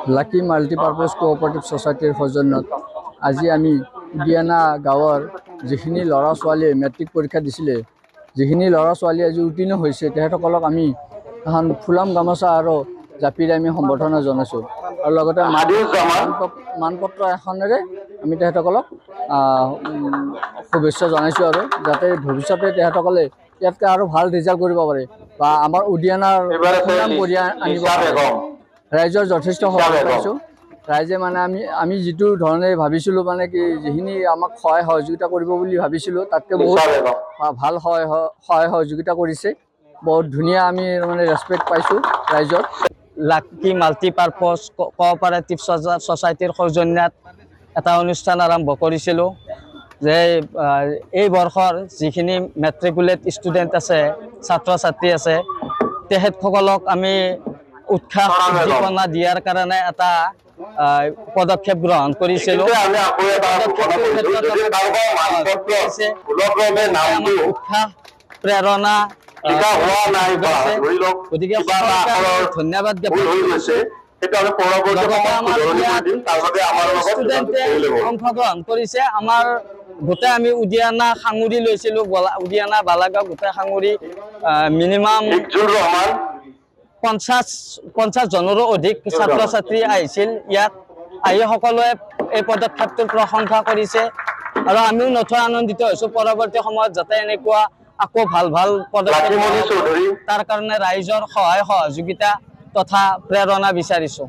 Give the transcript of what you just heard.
লাকি multipurpose cooperative ছ'চাইটিৰ সৌজন্যত আজি আমি উদিয়ানা গাঁৱৰ যিখিনি ল'ৰা ছোৱালীয়ে মেট্ৰিক পৰীক্ষা দিছিলে, যিখিনি ল'ৰা ছোৱালী আজি উত্তীৰ্ণ হৈছে, তেখেতসকলক আমি এখন ফুলাম গামোচা আৰু জাপিৰে আমি সম্বৰ্ধনা জনাইছোঁ। আৰু লগতে মানপত্ৰ এখনেৰে আমি তেখেতসকলক শুভেচ্ছা জনাইছোঁ, আৰু যাতে ভৱিষ্যতে তেখেতসকলে ইয়াতকৈ আৰু ভাল ৰিজাল্ট কৰিব পাৰে বা আমাৰ উদিয়ানাৰ সুনাম কঢ়িয়াই আনিব পাৰে। ৰাইজৰ যথেষ্ট সহায় পাইছোঁ। ৰাইজে মানে আমি যিটো ধৰণে ভাবিছিলোঁ, মানে কি যিখিনি আমাক সহায় সহযোগিতা কৰিব বুলি ভাবিছিলোঁ, তাতকৈ বহুত ভাল সহায় সহযোগিতা কৰিছে। বহুত ধুনীয়া আমি মানে ৰেচপেক্ট পাইছোঁ ৰাইজৰ। লাকি মাল্টিপাৰ্পাছ কোঅপাৰেটিভ ছ'চাইটিৰ সৌজন্যত এটা অনুষ্ঠান আৰম্ভ কৰিছিলোঁ যে এই বৰ্ষৰ যিখিনি মেট্ৰিকুলেট ষ্টুডেণ্ট আছে, ছাত্ৰ ছাত্ৰী আছে, তেখেতসকলক আমি উৎসাহ উদ্দীপনা দিয়াৰ কাৰণে এটা পদক্ষেপ গ্ৰহণ কৰিছিলোঁ। উৎসাহ প্ৰেৰণা গতিকে ধন্যবাদ জ্ঞাপন কৰিছোঁ। ষ্টুডেণ্টে অংশগ্ৰহণ কৰিছে। আমাৰ গোটেই আমি উদিয়ানা সাঙুৰি লৈছিলোঁ, উদিয়ানা বালাগাঁও গোটেই সাঙুৰি মিনিমাম 50 জনৰো অধিক ছাত্ৰ ছাত্ৰী আহিছিল। ইয়াত আহি সকলোৱে এই পদক্ষেপটোৰ প্ৰশংসা কৰিছে, আৰু আমিও নথৈ আনন্দিত হৈছোঁ। পৰৱৰ্তী সময়ত যাতে এনেকুৱা আকৌ ভাল পদক্ষেপ তাৰ কাৰণে ৰাইজৰ সহায় সহযোগিতা তথা প্ৰেৰণা বিচাৰিছোঁ।